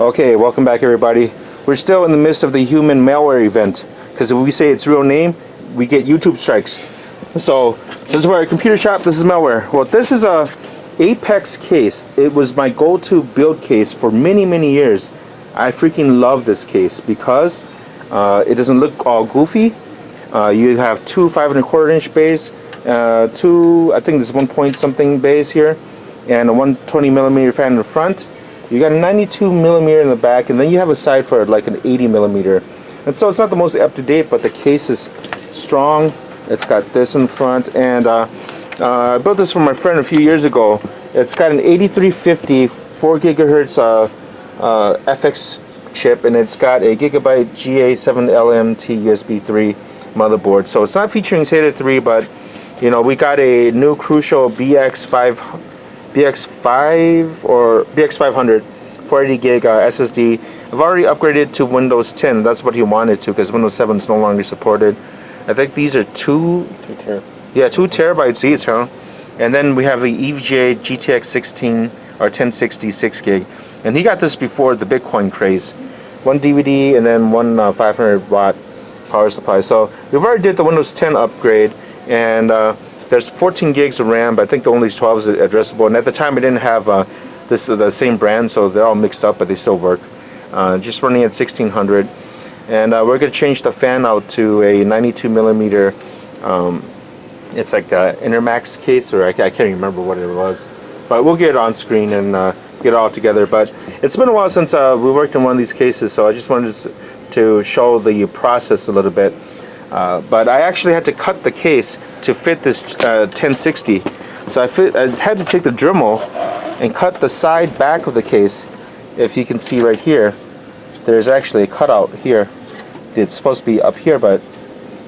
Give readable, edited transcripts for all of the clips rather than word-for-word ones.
Okay, welcome back everybody. We're still in the midst of the human malware event, because if we say its real name, we get YouTube strikes. So, since we're a computer shop, this is malware. Well, this is a Apex case. It was my go-to build case for many years. I freaking love this case because it doesn't look all goofy. You have two 5¼ bays, two, I think there's 1 point something bays here, and a 120mm fan in the front. You got a 92mm in the back, and then you have a side for like an 80mm. And so it's not the most up-to-date, but the case is strong. It's got this in front, and I built this for my friend a few years ago. It's got an 8350 4 gigahertz FX chip, and it's got a Gigabyte GA7LMT USB 3 motherboard. So it's not featuring SATA 3, but you know, we got a new Crucial BX5 or BX500 480 gig SSD. I've already upgraded to Windows 10. That's what he wanted to, because Windows 7 is no longer supported. I think these are 2 terabytes each, huh? And then we have the EVGA GTX 16 or 1066 gig. And he got this before the Bitcoin craze. One DVD and then one 500 watt power supply. So we've already did the Windows 10 upgrade, and there's 14 gigs of RAM, but I think the only 12 is addressable. And at the time, I didn't have the same brand, so they're all mixed up, but they still work. Just running at 1600, and we're going to change the fan out to a 92mm. It's like a Intermax case, or I can't even remember what it was, but we'll get it on screen and get it all together. But it's been a while since we worked in one of these cases, so I just wanted to show the process a little bit. But I actually had to cut the case to fit this 1060. So I had to take the Dremel and cut the side back of the case. If you can see right here, there's actually a cutout here. It's supposed to be up here, but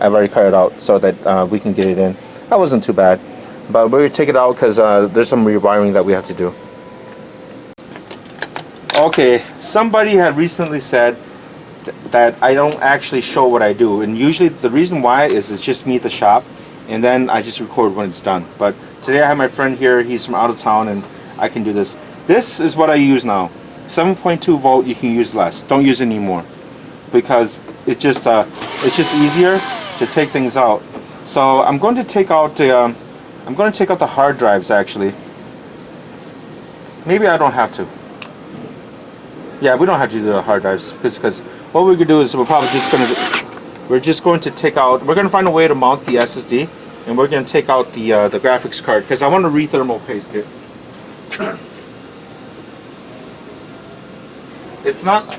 I've already cut it out so that we can get it in. That wasn't too bad. But we're going to take it out because there's some rewiring that we have to do. Okay, somebody had recently said that I don't actually show what I do, and usually the reason why is it's just me at the shop, and then I just record when it's done. But today I have my friend here. He's from out of town, and I can do this. This is what I use now. 7.2 volt. You can use less. Don't use it anymore, because it's just easier to take things out. So I'm going to take out the hard drives. Actually, maybe I don't have to. Yeah, we don't have to do the hard drives, because what we're gonna do is we're just going to take out. We're gonna find a way to mount the SSD, and we're gonna take out the graphics card, because I want to re-thermal paste it. It's not.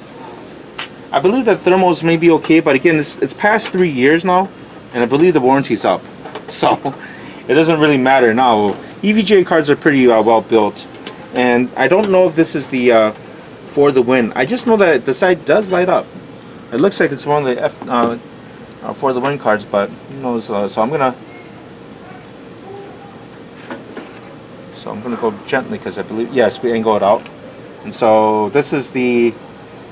I believe that thermals may be okay, but again, it's past 3 years now, and I believe the warranty's up, so it doesn't really matter now. EVGA cards are pretty well built, and I don't know if this is the For the Win. I just know that the side does light up. It looks like it's one of the For the Win cards, but who knows? So I'm gonna go gently, because I believe, yes, we angle it out. And so this is the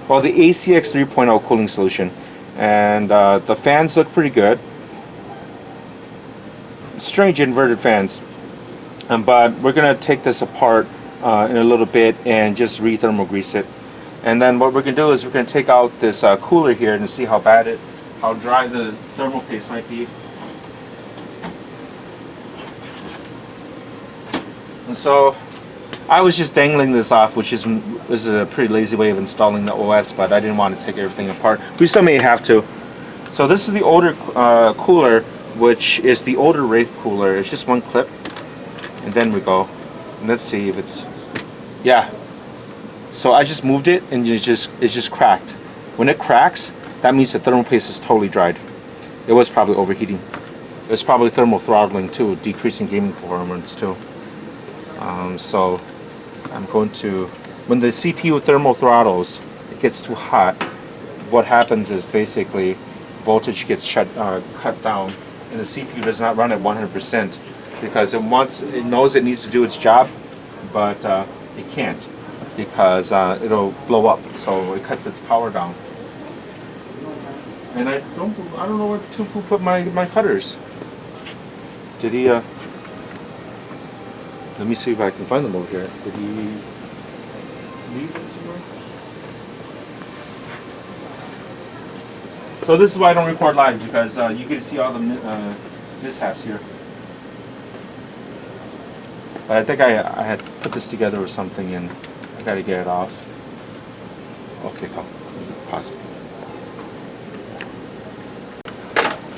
ACX 3.0 cooling solution, and the fans look pretty good. Strange inverted fans, but we're gonna take this apart in a little bit and just re-thermal grease it. And then what we're gonna do is we're gonna take out this cooler here and see how dry the thermal paste might be. And so I was just dangling this off, which is a pretty lazy way of installing the OS, but I didn't want to take everything apart. We still may have to. So this is the older cooler, which is the older Wraith cooler. It's just one clip, and then we go. And let's see if it's, yeah. So I just moved it, and it's just cracked. When it cracks, that means the thermal paste is totally dried. It was probably overheating. It was probably thermal throttling too, decreasing gaming performance too. So I'm going to, when the CPU thermal throttles, it gets too hot. What happens is basically voltage gets cut down, and the CPU does not run at 100%, because it knows it needs to do its job, but it can't, because it'll blow up. So it cuts its power down. And I don't know where Tufu put my cutters. Did he? Let me see if I can find them over here. Did he leave them somewhere? So this is why I don't record live, because you get to see all the mishaps here. But I think I had put this together or something, and I got to get it off. Okay, come. Pause it.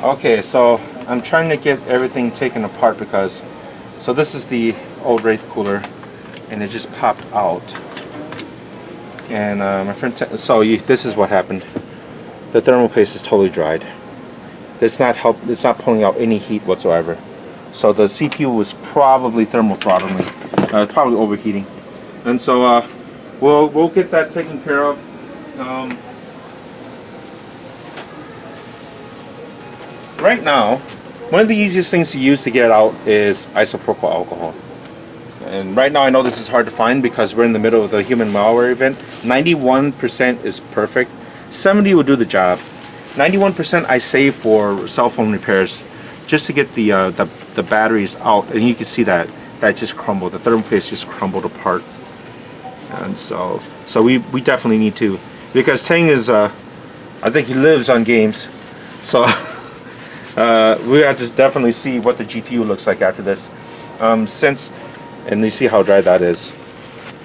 Okay, so I'm trying to get everything taken apart because, so this is the old Wraith cooler, and it just popped out. And my friend, this is what happened. The thermal paste is totally dried. It's not pulling out any heat whatsoever. So the CPU was probably thermal throttling, probably overheating. And so we'll get that taken care of. Right now, one of the easiest things to use to get out is isopropyl alcohol. And right now I know this is hard to find because we're in the middle of the human malware event. 91% is perfect. 70 will do the job. 91% I save for cell phone repairs, just to get the batteries out. And you can see that just crumbled. The thermal paste just crumbled apart. And so we definitely need to, because Tang is I think he lives on games. So we have to definitely see what the GPU looks like after this. And you see how dry that is,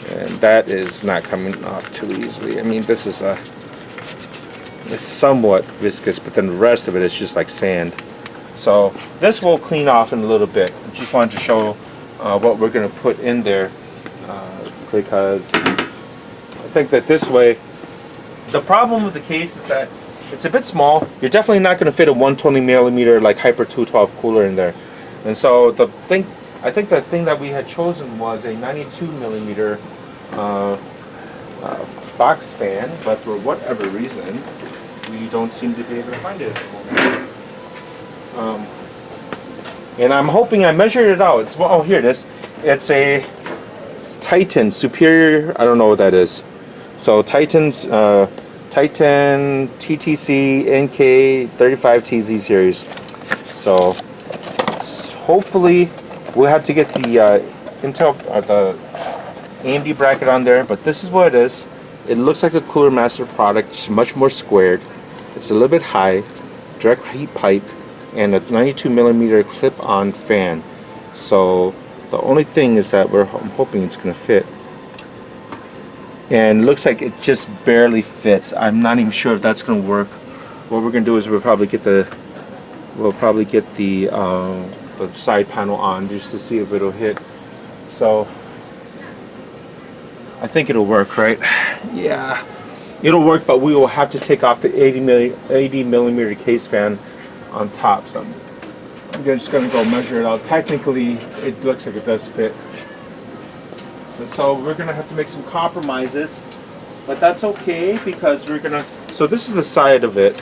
and that is not coming off too easily. I mean, this is it's somewhat viscous, but then the rest of it is just like sand. So this will clean off in a little bit. I just wanted to show what we're going to put in there, because I think that this way, the problem with the case is that it's a bit small. You're definitely not going to fit a 120 millimeter like Hyper 212 cooler in there. And so I think the thing that we had chosen was a 92 millimeter box fan, but for whatever reason, we don't seem to be able to find it at the moment. And I'm hoping, I measured it out. Oh, here it is. It's a Titan Superior. I don't know what that is. So Titan TTC NK 35TZ series. So hopefully we'll have to get the Intel, the AMD bracket on there, but this is what it is. It looks like a Cooler Master product, just much more squared. It's a little bit high, direct heat pipe, and a 92 millimeter clip-on fan. So the only thing is that I'm hoping it's going to fit. And it looks like it just barely fits. I'm not even sure if that's going to work. What we're going to do is we'll probably get the side panel on just to see if it'll hit. So I think it'll work, right? Yeah, it'll work, but we will have to take off the 80 millimeter case fan on top. So I'm just going to go measure it out. Technically, it looks like it does fit. So we're going to have to make some compromises, but that's okay because we're going to, so this is the side of it.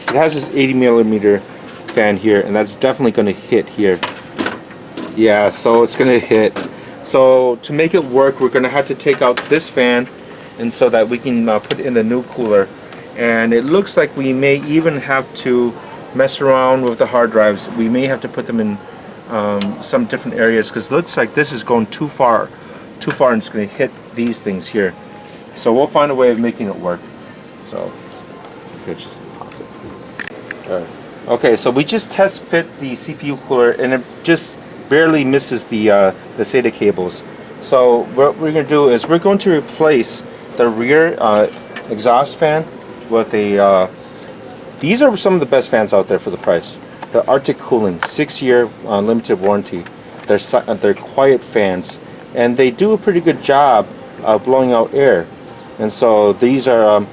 It has this 80 millimeter fan here, and that's definitely going to hit here. Yeah, so it's going to hit. So to make it work, we're going to have to take out this fan, and so that we can put in the new cooler. And it looks like we may even have to mess around with the hard drives. We may have to put them in some different areas, because it looks like this is going too far, and it's going to hit these things here. So we'll find a way of making it work. So just pause it. All right. Okay, so we just test fit the CPU cooler, and it just barely misses the SATA cables. So what we're going to do is we're going to replace the rear exhaust fan with a. These are some of the best fans out there for the price. The Arctic Cooling 6-year limited warranty. They're quiet fans, and they do a pretty good job blowing out air. And so these are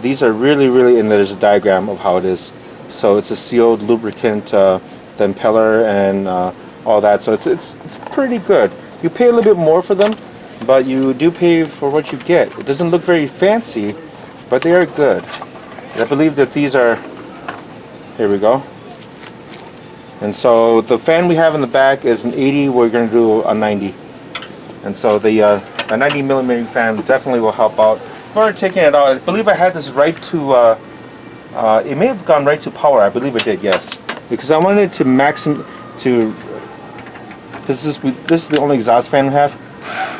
really, and there's a diagram of how it is. So it's a sealed lubricant, the impeller, and all that. So it's pretty good. You pay a little bit more for them, but you do pay for what you get. It doesn't look very fancy, but they are good. And I believe that these are. Here we go. And so the fan we have in the back is an 80. We're going to do a 90. And so the 90 millimeter fan definitely will help out. I've already taken it out. I believe I had this right to. It may have gone right to power. I believe it did, yes. Because I wanted to this is the only exhaust fan we have,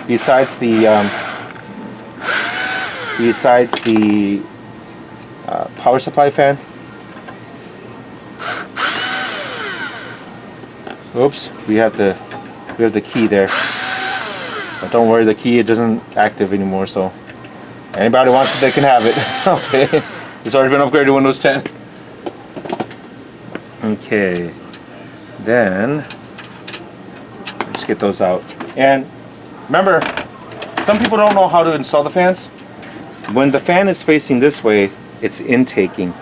besides the power supply fan. Oops, we have the key there. But don't worry, the key, it doesn't active anymore, so anybody wants it, they can have it. Okay, it's already been upgraded to Windows 10. Okay, then let's get those out. And remember, some people don't know how to install the fans. When the fan is facing this way, it's intaking.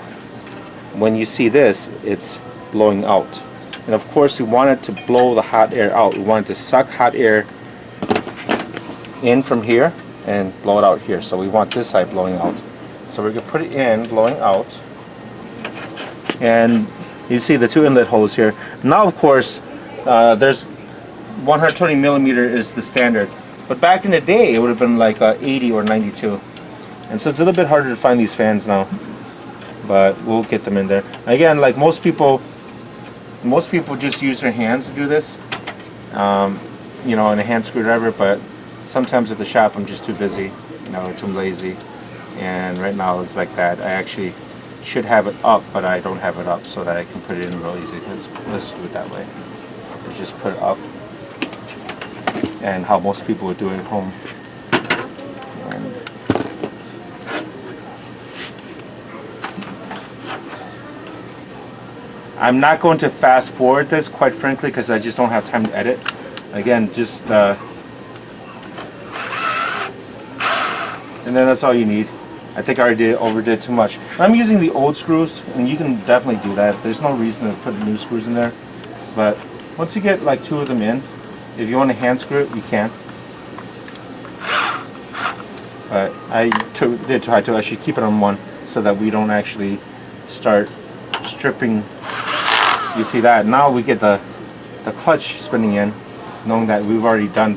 When you see this, it's blowing out. And of course, we want it to blow the hot air out. We want it to suck hot air in from here and blow it out here. So we want this side blowing out. So we're going to put it in, blowing out. And you see the 2 inlet holes here. Now, of course, there's 120 millimeter is the standard. But back in the day, it would have been like 80 or 92. And so it's a little bit harder to find these fans now. But we'll get them in there. Again, like most people just use their hands to do this. You know, in a hand screwdriver, but sometimes at the shop I'm just too busy, you know, too lazy. And right now it's like that. I actually should have it up, but I don't have it up so that I can put it in real easy. Let's do it that way. Let's just put it up. And how most people would do it at home. And I'm not going to fast forward this, quite frankly, because I just don't have time to edit. Again, just and then that's all you need. I think I already overdid too much. I'm using the old screws, and you can definitely do that. There's no reason to put new screws in there. But once you get like 2 of them in, if you want to hand screw it, you can. But I did try to actually keep it on 1 so that we don't actually start stripping. You see that? Now we get the clutch spinning in, knowing that we've already done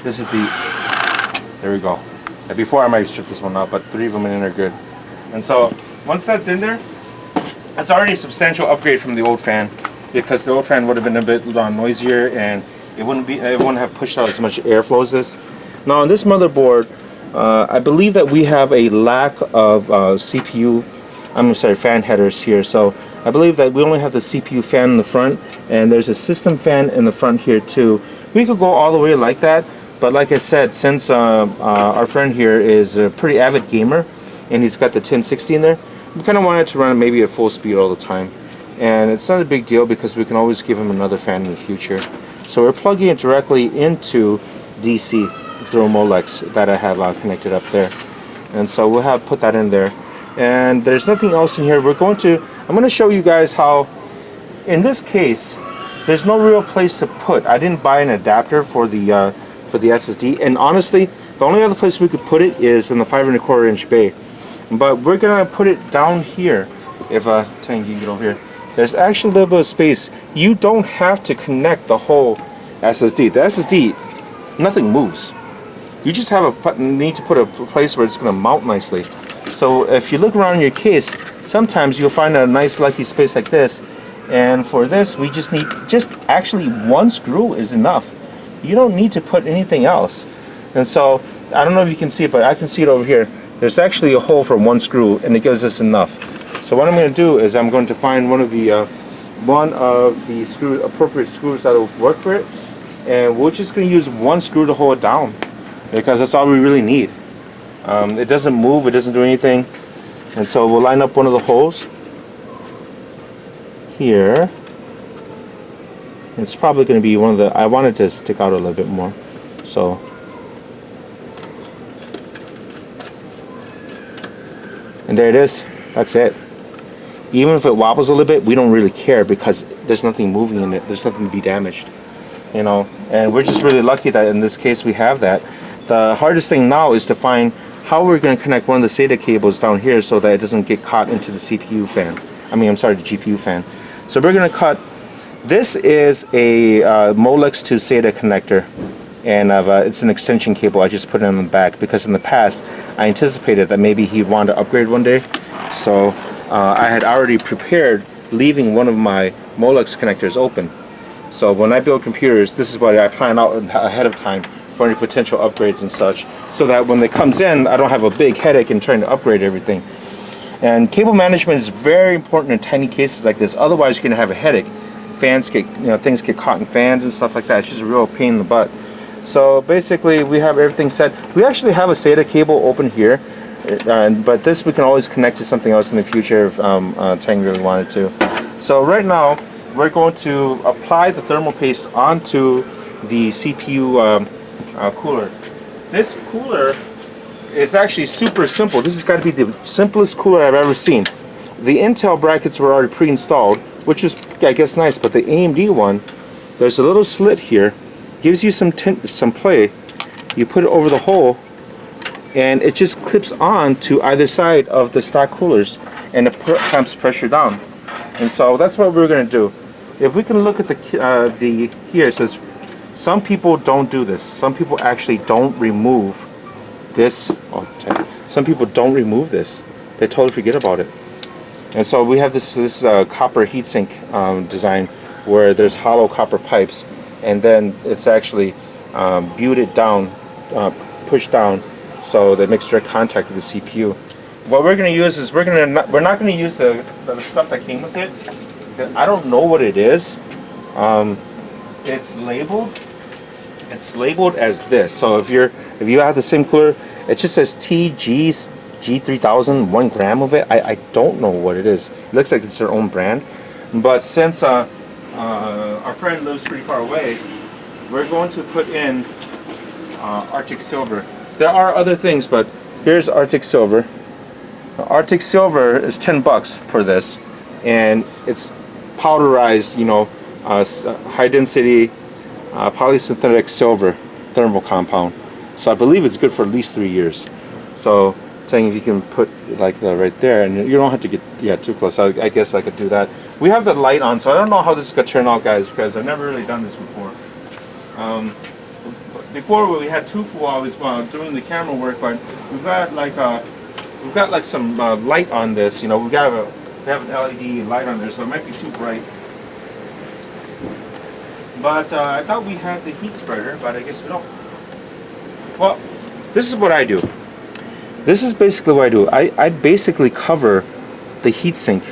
this is the, there we go. And before I might strip this one out, but 3 of them in are good. And so once that's in there, that's already a substantial upgrade from the old fan, because the old fan would have been a bit noisier and it wouldn't have pushed out as much airflow as this. Now on this motherboard, I believe that we have a lack of fan headers here. So I believe that we only have the CPU fan in the front, and there's a system fan in the front here too. We could go all the way like that, but like I said, since our friend here is a pretty avid gamer and he's got the 1060 in there, we kind of wanted to run it maybe at full speed all the time. And it's not a big deal because we can always give him another fan in the future. So we're plugging it directly into DC through a Molex that I have connected up there. And so we'll put that in there. And there's nothing else in here. I'm going to show you guys how, in this case, there's no real place to put. I didn't buy an adapter for the SSD, and honestly, the only other place we could put it is in the 5¼ inch bay. But we're gonna put it down here. If Tang, you can get over here. There's actually a little bit of space. You don't have to connect the whole SSD. The SSD, nothing moves. You just need to put a place where it's gonna mount nicely. So if you look around your case, sometimes you'll find a nice lucky space like this. And for this, we just need actually 1 screw is enough. You don't need to put anything else. And so I don't know if you can see it, but I can see it over here. There's actually a hole for 1 screw, and it gives us enough. So what I'm going to do is I'm going to find one of the appropriate screws that will work for it, and we're just going to use 1 screw to hold it down, because that's all we really need. It doesn't move, it doesn't do anything. And so we'll line up one of the holes here. It's probably going to be one of the, I wanted to stick out a little bit more. So and there it is. That's it. Even if it wobbles a little bit, we don't really care because there's nothing moving in it. There's nothing to be damaged, you know. And we're just really lucky that in this case we have that. The hardest thing now is to find how we're going to connect one of the SATA cables down here so that it doesn't get caught into the CPU fan. I mean, I'm sorry, the GPU fan. So we're going to cut. This is a Molex to SATA connector, and it's an extension cable. I just put it in the back because in the past I anticipated that maybe he'd want to upgrade one day. So I had already prepared leaving one of my Molex connectors open. So when I build computers, this is what I plan out ahead of time for any potential upgrades and such, so that when it comes in, I don't have a big headache in trying to upgrade everything. And cable management is very important in tiny cases like this. Otherwise, you're going to have a headache fans get, things get caught in fans and stuff like that. It's just a real pain in the butt. So basically we have everything set. We actually have a SATA cable open here, but this we can always connect to something else in the future if Tang really wanted to. So right now we're going to apply the thermal paste onto the CPU cooler. This cooler is actually super simple. This has got to be the simplest cooler I've ever seen. The Intel brackets were already pre-installed, which is, I guess, nice, but the AMD one, there's a little slit here, gives you some play. You put it over the hole, and it just clips on to either side of the stock coolers, and it clamps pressure down. And so that's what we're going to do. If we can look at the here, it says some people don't do this. Some people actually don't remove this. Some people don't remove this. They totally forget about it. And so we have this copper heatsink design where there's hollow copper pipes, and then it's actually buted down, pushed down, so that makes direct contact with the CPU. What we're going to use is we're not going to use the stuff that came with it. I don't know what it is. It's labeled. It's labeled as this. So if you have the same cooler, it just says G3000, 1 gram of it. I don't know what it is. It looks like it's their own brand. But since our friend lives pretty far away, we're going to put in Arctic Silver. There are other things, but here's Arctic Silver. Arctic Silver is $10 for this, and it's powderized, high density polysynthetic silver thermal compound. So I believe it's good for at least 3 years. So saying if you can put like that right there, and you don't have to get too close. I guess I could do that. We have the light on, so I don't know how this is gonna turn out, guys, because I've never really done this before. Before we had 2 full hours doing the camera work, but we've got like some light on this. We have an LED light on there, so it might be too bright. But I thought we had the heat spreader, but I guess we don't. Well, this is what I do. This is basically what I do. I basically cover the heatsink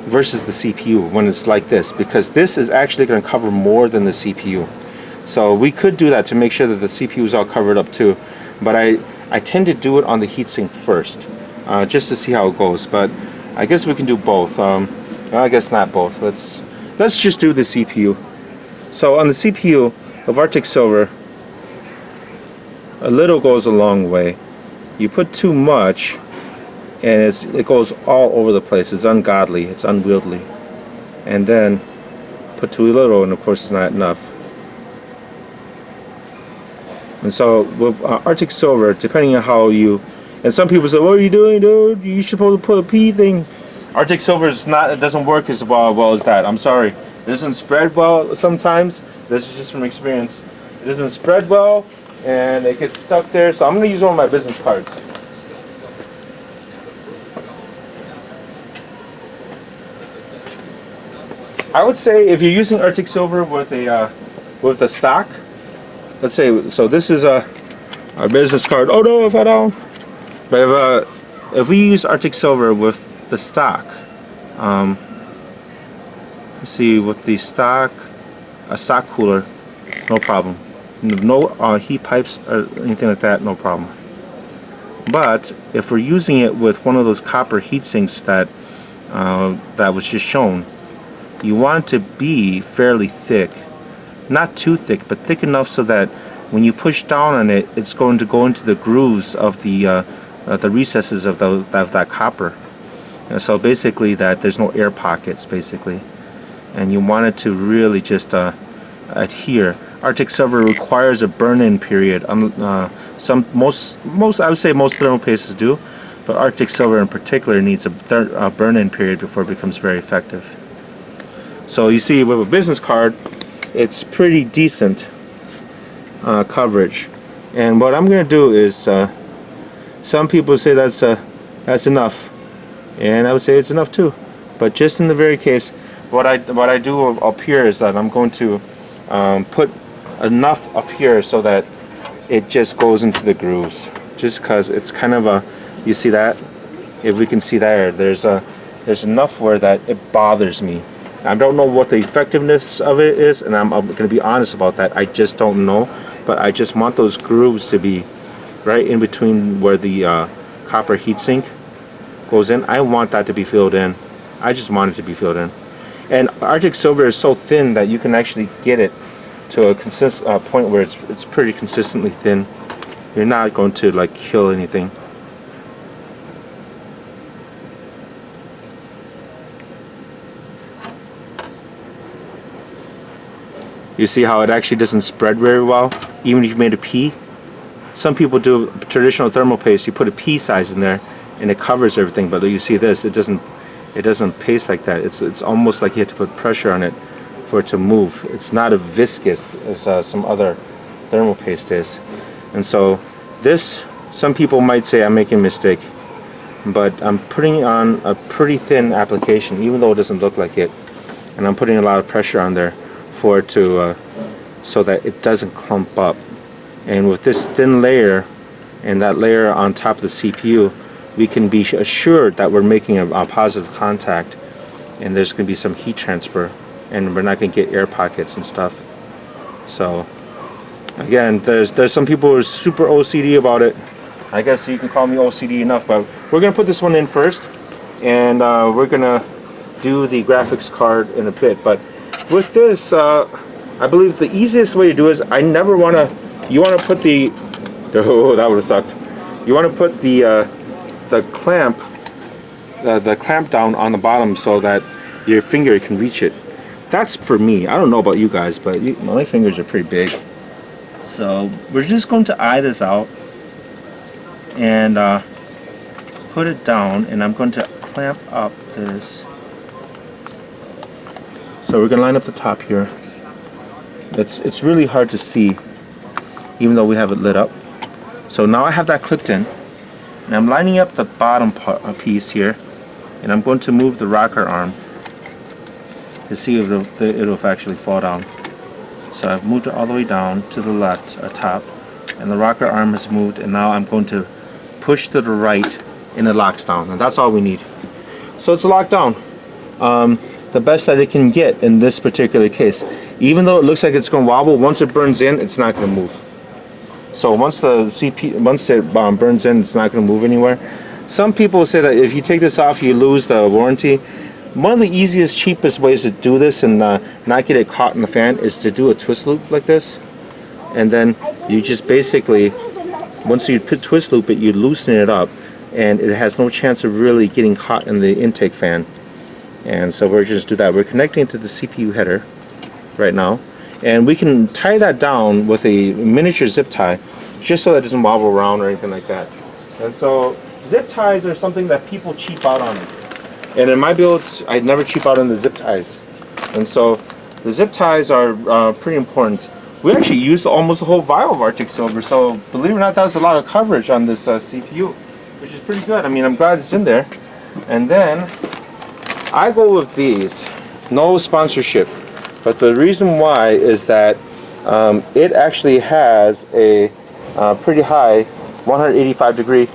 versus the CPU when it's like this, because this is actually going to cover more than the CPU. So we could do that to make sure that the CPU is all covered up too. But I tend to do it on the heatsink first, just to see how it goes. But I guess we can do both. I guess not both. Let's just do the CPU. So on the CPU of Arctic Silver, a little goes a long way. You put too much, and it goes all over the place. It's ungodly. It's unwieldy. And then put too little, and of course it's not enough. And so with Arctic Silver, depending on how you, and some people say, "What are you doing, dude? You should probably put a P thing." Arctic Silver is not. It doesn't work as well as that. I'm sorry. It doesn't spread well sometimes. This is just from experience. It doesn't spread well, and it gets stuck there. So I'm going to use one of my business cards. I would say if you're using Arctic Silver with a stock, let's say, so this is our business card. Oh no, if I don't. But if we use Arctic Silver with the stock, let's see, with the stock, a stock cooler, no problem. No heat pipes or anything like that, no problem. But if we're using it with one of those copper heat sinks that was just shown, you want it to be fairly thick. Not too thick, but thick enough so that when you push down on it, it's going to go into the grooves of the recesses of that copper. And so basically that there's no air pockets, basically. And you want it to really just adhere. Arctic Silver requires a burn-in period. Most I would say most thermal pastes do, but Arctic Silver in particular needs a burn-in period before it becomes very effective. So you see, with a business card, it's pretty decent coverage. And what I'm going to do is, some people say that's enough, and I would say it's enough too. But just in the very case, what I do up here is that I'm going to put enough up here so that it just goes into the grooves. Just because it's kind of a, you see that? If we can see there, there's enough where that it bothers me. I don't know what the effectiveness of it is, and I'm going to be honest about that. I just don't know, but I just want those grooves to be right in between where the copper heatsink goes in. I want that to be filled in. I just want it to be filled in. And Arctic Silver is so thin that you can actually get it to a point where it's pretty consistently thin. You're not going to like kill anything. You see how it actually doesn't spread very well, even if you made a P. Some people do traditional thermal paste. You put a pea size in there, and it covers everything. But you see this, it doesn't paste like that. It's almost like you have to put pressure on it for it to move. It's not as viscous as some other thermal paste is. And so this, some people might say I'm making a mistake, but I'm putting on a pretty thin application, even though it doesn't look like it. And I'm putting a lot of pressure on there for it to so that it doesn't clump up. And with this thin layer and that layer on top of the CPU, we can be assured that we're making a positive contact, and there's going to be some heat transfer, and we're not going to get air pockets and stuff. So again, there's some people who are super OCD about it. I guess you can call me OCD enough, but we're going to put this one in first, and we're going to do the graphics card in a bit. But with this, I believe the easiest way to do is I never want to. You want to put the. Oh, that would have sucked. You want to put the clamp, the clamp down on the bottom so that your finger can reach it. That's for me. I don't know about you guys, but my fingers are pretty big. So we're just going to eye this out and put it down, and I'm going to clamp up this. So we're going to line up the top here. It's really hard to see, even though we have it lit up. So now I have that clipped in, and I'm lining up the bottom piece here, and I'm going to move the rocker arm to see if it'll actually fall down. So I've moved it all the way down to the left, top, and the rocker arm is moved, and now I'm going to push to the right, and it locks down, and that's all we need. So it's locked down. The best that it can get in this particular case. Even though it looks like it's going to wobble, once it burns in, it's not going to move. So once it burns in, it's not going to move anywhere. Some people say that if you take this off, you lose the warranty. One of the easiest, cheapest ways to do this and not get it caught in the fan is to do a twist loop like this. And then you just basically, once you twist loop it, you loosen it up, and it has no chance of really getting caught in the intake fan. And so we're just do that. We're connecting it to the CPU header right now, and we can tie that down with a miniature zip tie, just so that it doesn't wobble around or anything like that. And so zip ties are something that people cheap out on, and in my builds I never cheap out on the zip ties. And so the zip ties are pretty important. We actually used almost the whole vial of Arctic Silver, so believe it or not, that was a lot of coverage on this CPU, which is pretty good. I mean, I'm glad it's in there. And then I go with these. No sponsorship, but the reason why is that it actually has a pretty high 185 degree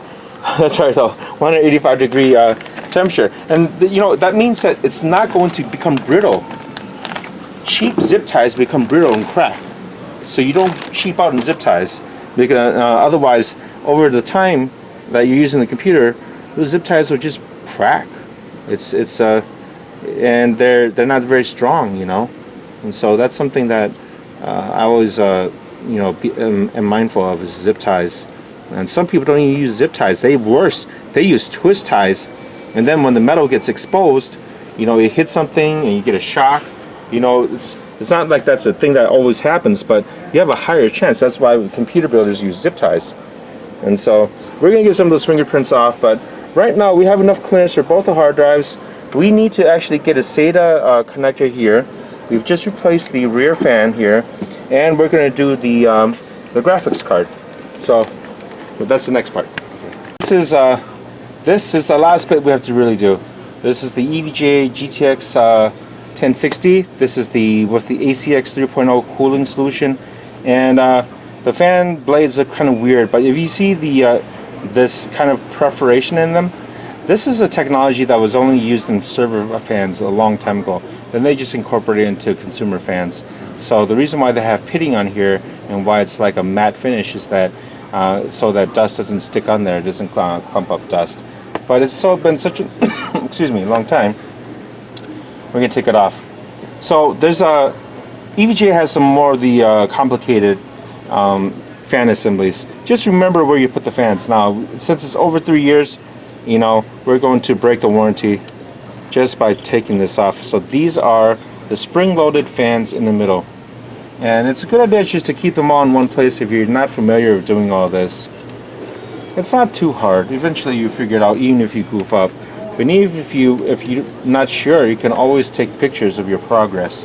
that's right, though, 185 degree temperature, and you know that means that it's not going to become brittle. Cheap zip ties become brittle and crack, so you don't cheap out in zip ties, because otherwise over the time that you're using the computer, those zip ties will just crack. And they're not very strong, you know, and so that's something that I always am mindful of, is zip ties. And some people don't even use zip ties. They use twist ties, and then when the metal gets exposed, you know, it hits something and you get a shock. You know, it's not like that's a thing that always happens, but you have a higher chance. That's why computer builders use zip ties. And so we're gonna get some of those fingerprints off, but right now we have enough clearance for both the hard drives. We need to actually get a SATA connector here. We've just replaced the rear fan here, and we're going to do the graphics card. So that's the next part. This is the last bit we have to really do. This is the EVGA GTX 1060. This is with the ACX 3.0 cooling solution, and the fan blades look kind of weird, but if you see this kind of perforation in them, this is a technology that was only used in server fans a long time ago. then they just incorporate it into consumer fans. So the reason why they have pitting on here and why it's like a matte finish is that so that dust doesn't stick on there, it doesn't clump up dust. But it's been such a excuse me, long time. We're gonna take it off. So there's a EVGA has some more of the complicated fan assemblies. Just remember where you put the fans. Now, since it's over 3 years, you know, we're going to break the warranty just by taking this off. So these are the spring-loaded fans in the middle. And it's a good idea just to keep them all in one place if you're not familiar with doing all this. It's not too hard. Eventually you figure it out, even if you goof up. But even if you're not sure, you can always take pictures of your progress.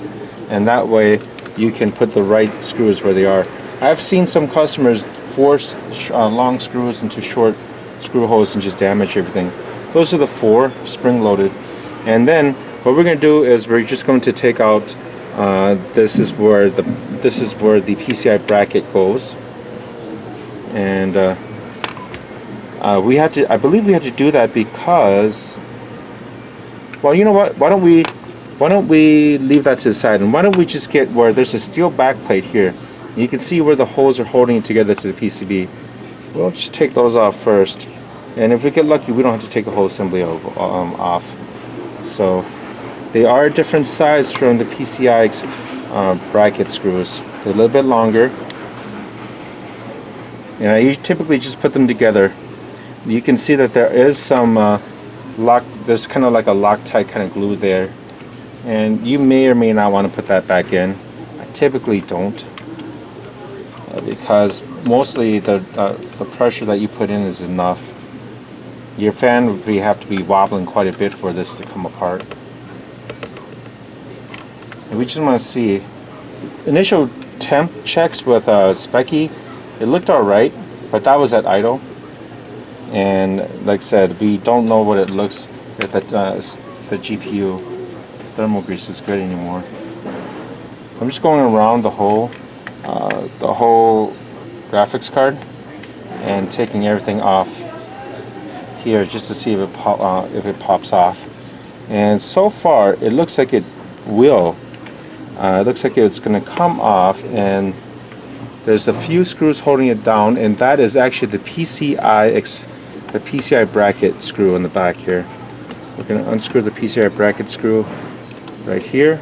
And that way you can put the right screws where they are. I've seen some customers force long screws into short screw holes and just damage everything. Those are the 4 spring-loaded. And then what we're going to do is we're just going to take out. This is where the PCI bracket goes, and we had to. I believe we had to do that because. Well, you know what? Why don't we leave that to the side, and why don't we just get where there's a steel backplate here. You can see where the holes are holding it together to the PCB. We'll just take those off first, and if we get lucky, we don't have to take the whole assembly off. So they are a different size from the PCI bracket screws. They're a little bit longer, and I typically just put them together. You can see that there is some there's kind of like a Loctite kind of glue there, and you may or may not want to put that back in. I typically don't, because mostly the pressure that you put in is enough. Your fan would have to be wobbling quite a bit for this to come apart. And we just want to see initial temp checks with Specky. It looked alright, but that was at idle. And like I said, we don't know what it looks if the GPU thermal grease is good anymore. I'm just going around the whole graphics card and taking everything off here just to see if it pops off. And so far, it looks like it will. It looks like it's going to come off, and there's a few screws holding it down, and that is actually the PCI bracket screw in the back here. We're going to unscrew the PCI bracket screw right here.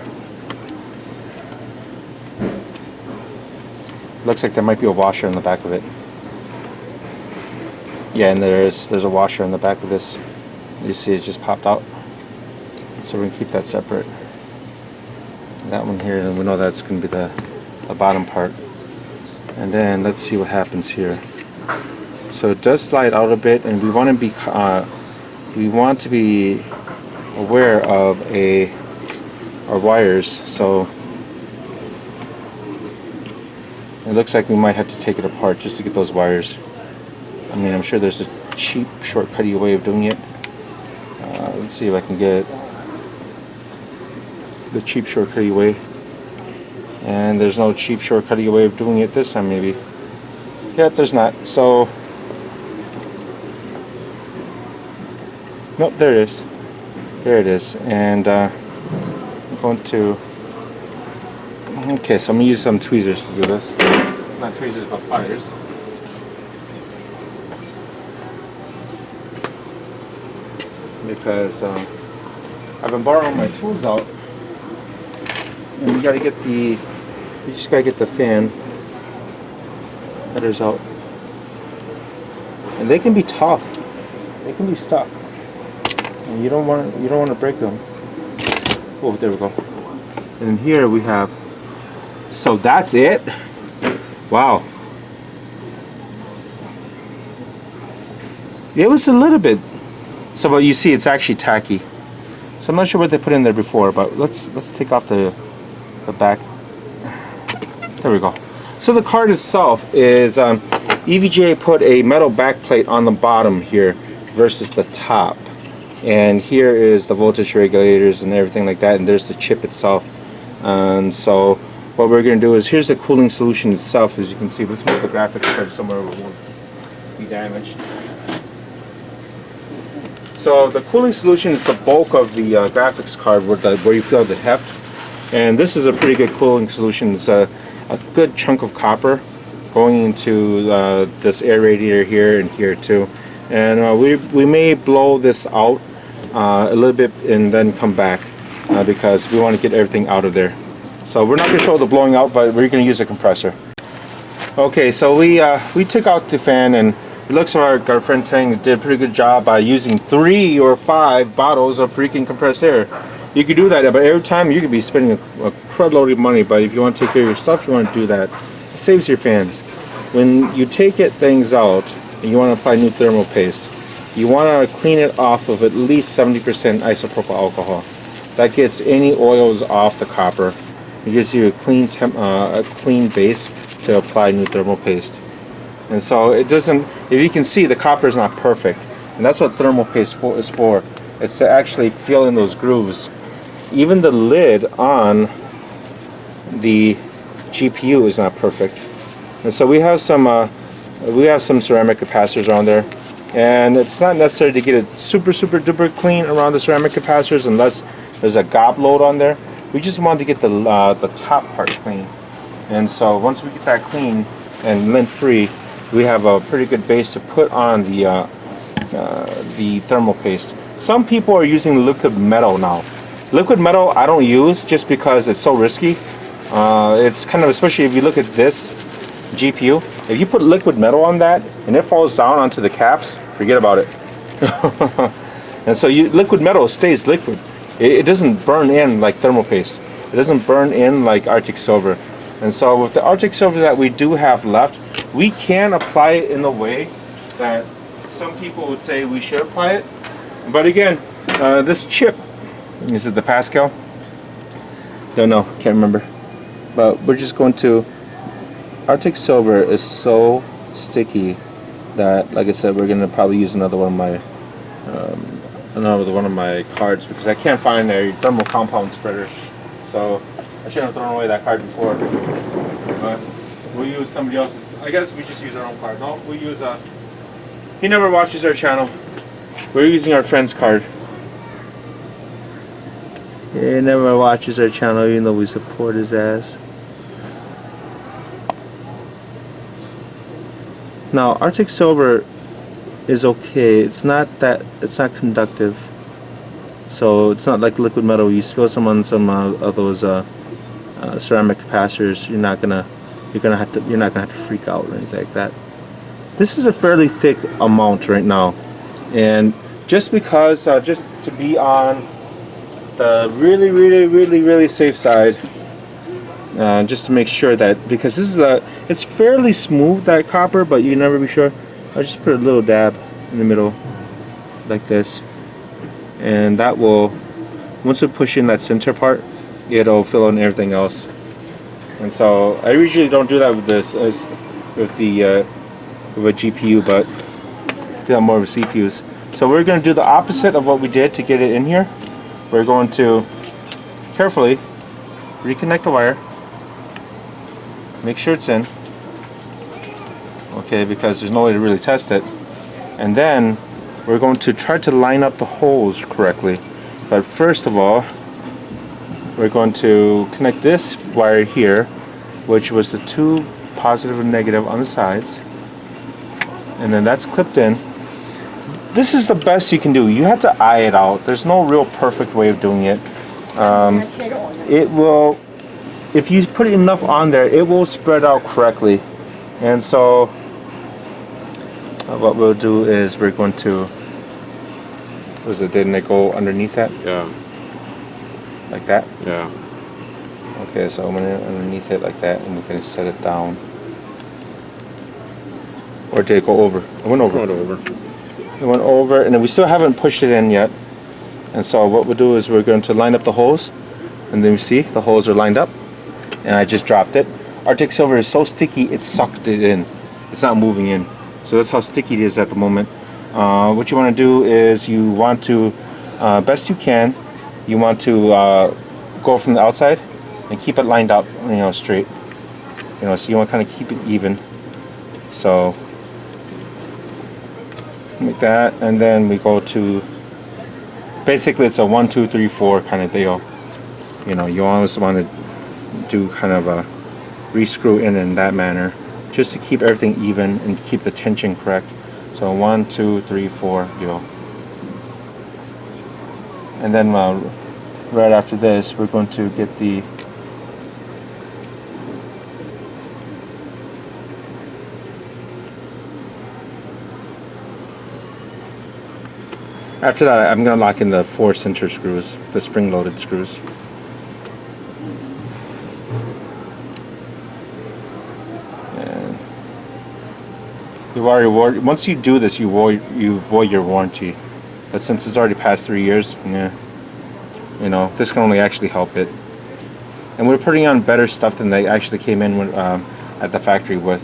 Looks like there might be a washer in the back of it. Yeah, and there's a washer in the back of this. You see it just popped out. So we're going to keep that separate. That one here, and we know that's going to be the bottom part. And then let's see what happens here. So it does slide out a bit, and we want to be aware of our wires. So it looks like we might have to take it apart just to get those wires. I mean, I'm sure there's a cheap, shortcutty way of doing it. Let's see if I can get the cheap, shortcutty way. And there's no cheap, shortcutty way of doing it this time, maybe. Yeah, there's not. So, nope, there it is. There it is. And I'm going to. Okay, so I'm going to use some tweezers to do this. Not tweezers, but pliers. Because I've been borrowing my tools out, and we just gotta get the fan headers out, and they can be tough. They can be stuck, and you don't want to break them. Oh, there we go. And here we have. So that's it. Wow. It was a little bit. So, but you see, it's actually tacky. So I'm not sure what they put in there before, but let's take off the back. There we go. So the card itself is EVGA put a metal backplate on the bottom here versus the top, and here is the voltage regulators and everything like that, and there's the chip itself. And so what we're going to do is, here's the cooling solution itself. As you can see, let's move the graphics card somewhere where it won't be damaged. So the cooling solution is the bulk of the graphics card where you feel the heft. And this is a pretty good cooling solution. It's a good chunk of copper going into this air radiator here and here too. And we may blow this out a little bit and then come back because we want to get everything out of there. So we're not going to show the blowing out, but we're going to use a compressor. Okay, so we took out the fan, and it looks like our friend Tang did a pretty good job by using 3 or 5 bottles of freaking compressed air. You could do that, but every time you could be spending a crud load of money. But if you want to take care of your stuff, you want to do that. It saves your fans. When you take things out and you want to apply new thermal paste, you want to clean it off of at least 70% isopropyl alcohol. That gets any oils off the copper. It gives you a clean base to apply new thermal paste. And so it doesn't, if you can see, the copper is not perfect, and that's what thermal paste is for. It's to actually fill in those grooves. Even the lid on the GPU is not perfect, and so we have some ceramic capacitors on there, and it's not necessary to get it super duper clean around the ceramic capacitors unless there's a gob load on there. We just want to get the top part clean, and so once we get that clean and lint free, we have a pretty good base to put on the thermal paste. Some people are using liquid metal now. Liquid metal I don't use just because it's so risky. It's kind of, especially if you look at this GPU, if you put liquid metal on that and it falls down onto the caps, forget about it. And so liquid metal stays liquid. It doesn't burn in like thermal paste. It doesn't burn in like Arctic silver. And so with the Arctic silver that we do have left, we can apply it in the way that some people would say we should apply it. But again, this chip, is it the Pascal? Don't know, can't remember. But we're just going to, Arctic silver is so sticky that, like I said, we're gonna probably use another one of my cards because I can't find a thermal compound spreader. So I shouldn't have thrown away that card before. But we'll use somebody else's. I guess we just use our own card. No, we use he never watches our channel. We're using our friend's card. He never watches our channel even though we support his ass. Now Arctic silver is okay. It's not conductive. So it's not like liquid metal. You spill some on some of those ceramic capacitors, you're not gonna have to freak out or anything like that. This is a fairly thick amount right now, and just because just to be on the really safe side, just to make sure that, because this is it's fairly smooth, that copper, but you can never be sure. I just put a little dab in the middle like this, and that will, once we push in that center part, it'll fill in everything else. And so I usually don't do that with this with a GPU, but do that more with CPUs. So we're going to do the opposite of what we did to get it in here. We're going to carefully reconnect the wire, make sure it's in, okay, because there's no way to really test it, and then we're going to try to line up the holes correctly. But first of all, we're going to connect this wire here, which was the 2 positive and negative on the sides, and then that's clipped in. This is the best you can do. You have to eye it out. There's no real perfect way of doing it. It will, if you put enough on there, it will spread out correctly. And so what we'll do is we're going to, didn't it go underneath that? Yeah. Like that? Yeah. Okay, so I'm going to underneath it like that, and we're going to set it down. Or did it go over? It went over. It went over. It went over, and then we still haven't pushed it in yet. And so what we'll do is we're going to line up the holes, and then you see the holes are lined up, and I just dropped it. Arctic silver is so sticky it sucked it in. It's not moving in. So that's how sticky it is at the moment. What you want to do is you want to, best you can, you want to go from the outside and keep it lined up, straight. So you want to kind of keep it even. So like that, and then we go to basically it's a 1, 2, 3, 4 kind of deal. You know, you always want to do kind of a re-screw in that manner, just to keep everything even and keep the tension correct. So 1, 2, 3, 4 deal. And then right after this, we're going to get the after that, I'm going to lock in the 4 center screws, the spring-loaded screws. And you've already once you do this, you void your warranty. But since it's already past 3 years, yeah, you know, this can only actually help it. And we're putting on better stuff than they actually came in with, at the factory with.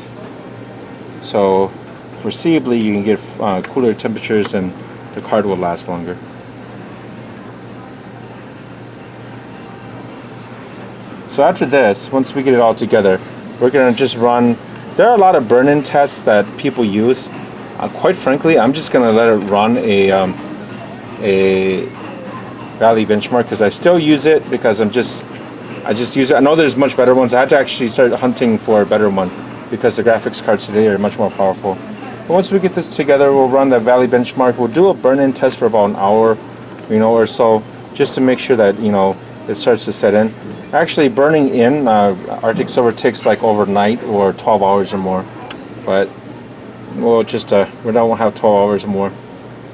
So foreseeably, you can get cooler temperatures and the card will last longer. So after this, once we get it all together, we're going to just run. There are a lot of burn-in tests that people use. Quite frankly, I'm just going to let it run a Valley benchmark, because I still use it because I just use it. I know there's much better ones. I had to actually start hunting for a better one because the graphics cards today are much more powerful. But once we get this together, we'll run that Valley benchmark. We'll do a burn-in test for about an hour, you know, or so, just to make sure that, you know, it starts to set in. Actually, burning in Arctic Silver takes like overnight or 12 hours or more. But we'll just we don't have 12 hours or more.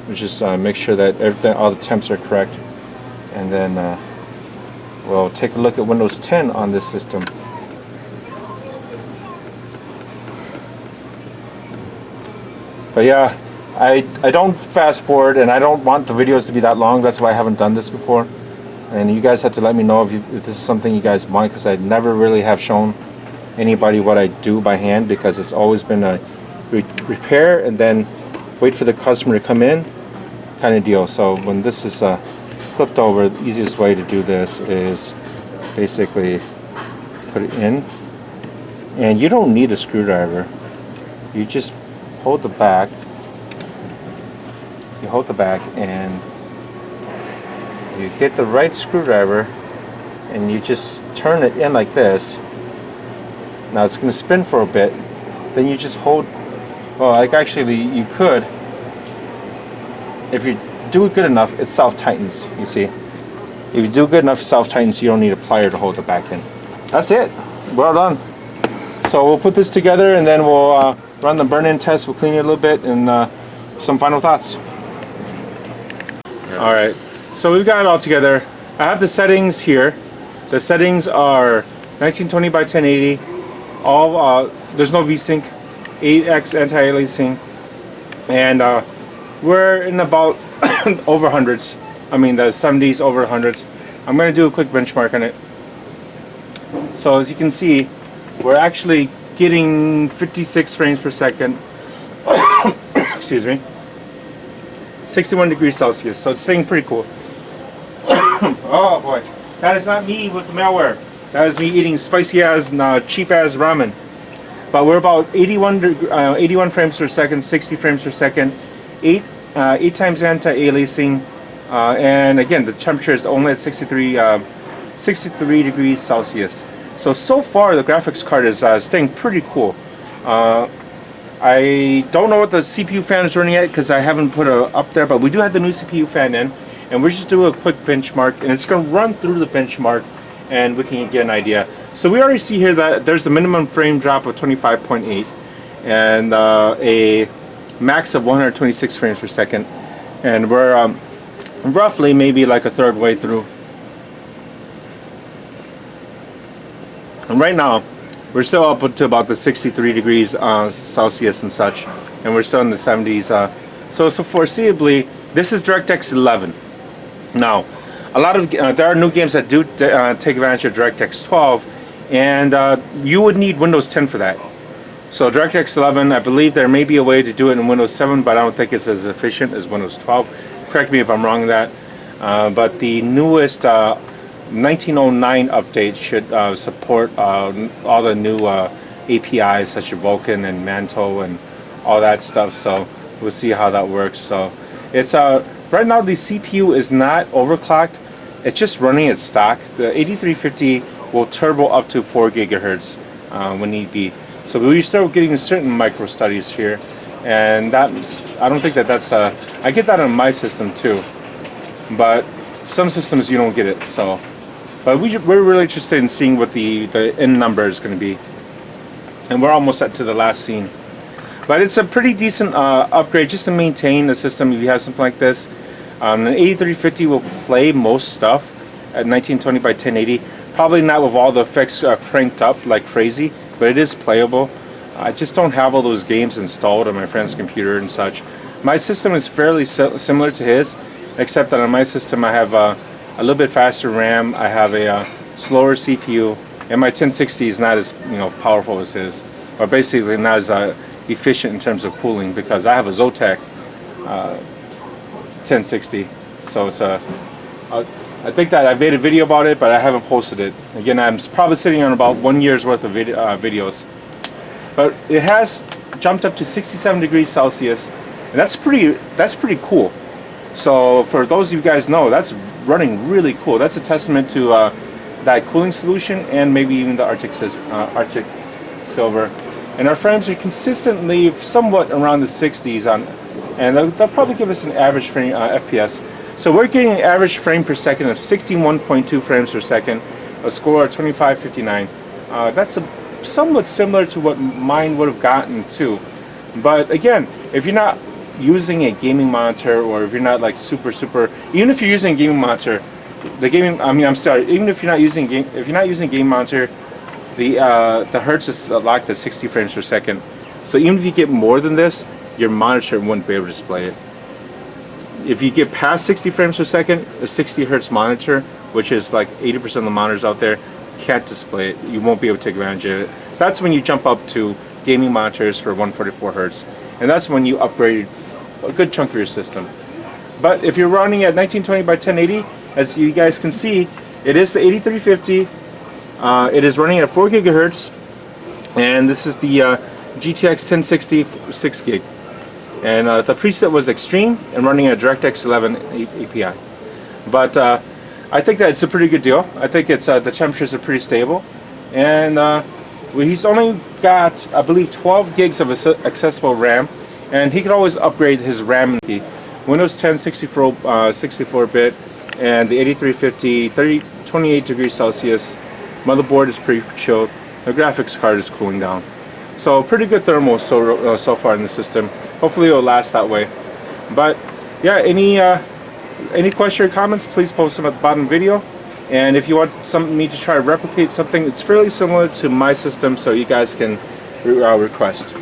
We'll just make sure that everything, all the temps are correct, and then we'll take a look at Windows 10 on this system. But yeah, I don't fast forward, and I don't want the videos to be that long. That's why I haven't done this before. And you guys have to let me know if this is something you guys want, because I never really have shown anybody what I do by hand, because it's always been a repair and then wait for the customer to come in kind of deal. So when this is flipped over, the easiest way to do this is basically put it in, and you don't need a screwdriver. You just hold the back. You hold the back and you get the right screwdriver and you just turn it in like this. Now it's going to spin for a bit. Then you just hold. Well, like actually you could, if you do it good enough, it self-tightens, you see. If you do good enough, it self-tightens, you don't need a plier to hold it back in. That's it. Well done. So we'll put this together and then we'll run the burn-in test. We'll clean it a little bit and some final thoughts. All right, so we've got it all together. I have the settings here. The settings are 1920 by 1080. All there's no VSync, 8x anti-aliasing, and we're in about over hundreds. I mean the 70s over hundreds. I'm going to do a quick benchmark on it. So as you can see, we're actually getting 56 frames per second. Excuse me. 61 degrees Celsius, so it's staying pretty cool. Oh boy, that is not me with the malware. That is me eating spicy ass, cheap ass ramen. But we're about 81 frames per second, 60 frames per second, 8 times anti-aliasing, and again the temperature is only at 63 degrees Celsius. So far the graphics card is staying pretty cool. I don't know what the CPU fan is running at because I haven't put it up there, but we do have the new CPU fan in, and we're just doing a quick benchmark, and it's going to run through the benchmark and we can get an idea. So we already see here that there's a minimum frame drop of 25.8 and a max of 126 frames per second, and we're roughly maybe like a third way through. And right now we're still up to about the 63 degrees Celsius and such, and we're still in the 70s. So foreseeably, this is DirectX 11. Now, a lot of there are new games that do take advantage of DirectX 12, and you would need Windows 10 for that. So DirectX 11, I believe there may be a way to do it in Windows 7, but I don't think it's as efficient as Windows 12. Correct me if I'm wrong in that. But the newest 1909 update should support all the new APIs such as Vulkan and Mantle and all that stuff. So we'll see how that works. So it's right now the CPU is not overclocked. It's just running at stock. The 8350 will turbo up to 4 gigahertz when need be. So we start getting certain micro studies here, and that's, I don't think that's I get that on my system too, but some systems you don't get it. So, but we're really interested in seeing what the end number is going to be, and we're almost to the last scene. But it's a pretty decent upgrade just to maintain the system if you have something like this. An 8350 will play most stuff at 1920 by 1080. Probably not with all the effects cranked up like crazy, but it is playable. I just don't have all those games installed on my friend's computer and such. My system is fairly similar to his, except that on my system I have a little bit faster RAM, I have a slower CPU, and my 1060 is not as powerful as his, or basically not as efficient in terms of cooling, because I have a Zotac 1060. So it's I think that I made a video about it, but I haven't posted it. Again, I'm probably sitting on about 1 year's worth of videos. But it has jumped up to 67 degrees Celsius, and that's pretty cool. So for those of you guys know, that's running really cool. That's a testament to that cooling solution, and maybe even the Arctic Silver. And our frames are consistently somewhat around the 60s on, and they'll probably give us an average frame FPS. So we're getting an average frame per second of 61.2 frames per second, a score of 2559. That's somewhat similar to what mine would have gotten too. But again, if you're not using a gaming monitor, or if you're not like super, even if you're using a gaming monitor, even if you're not using game monitor, the hertz is locked at 60 frames per second. So even if you get more than this, your monitor wouldn't be able to display it. If you get past 60 frames per second, a 60 hertz monitor, which is like 80% of the monitors out there, can't display it. You won't be able to take advantage of it. That's when you jump up to gaming monitors for 144 hertz, and that's when you upgrade a good chunk of your system. But if you're running at 1920 by 1080, as you guys can see, it is the 8350. It is running at 4 gigahertz, and this is the GTX 1060 6 gig. And the preset was extreme and running at DirectX 11 API. But I think that it's a pretty good deal. I think it's the temperatures are pretty stable, and he's only got, I believe, 12 gigs of accessible RAM, and he could always upgrade his RAM. The Windows 10 64-bit, and the 8350 28 degrees Celsius. Motherboard is pretty chilled. The graphics card is cooling down. So pretty good thermal so far in the system. Hopefully it'll last that way. But yeah, any question or comments, please post them at the bottom of the video. And if you want me to try to replicate something, it's fairly similar to my system, so you guys can request.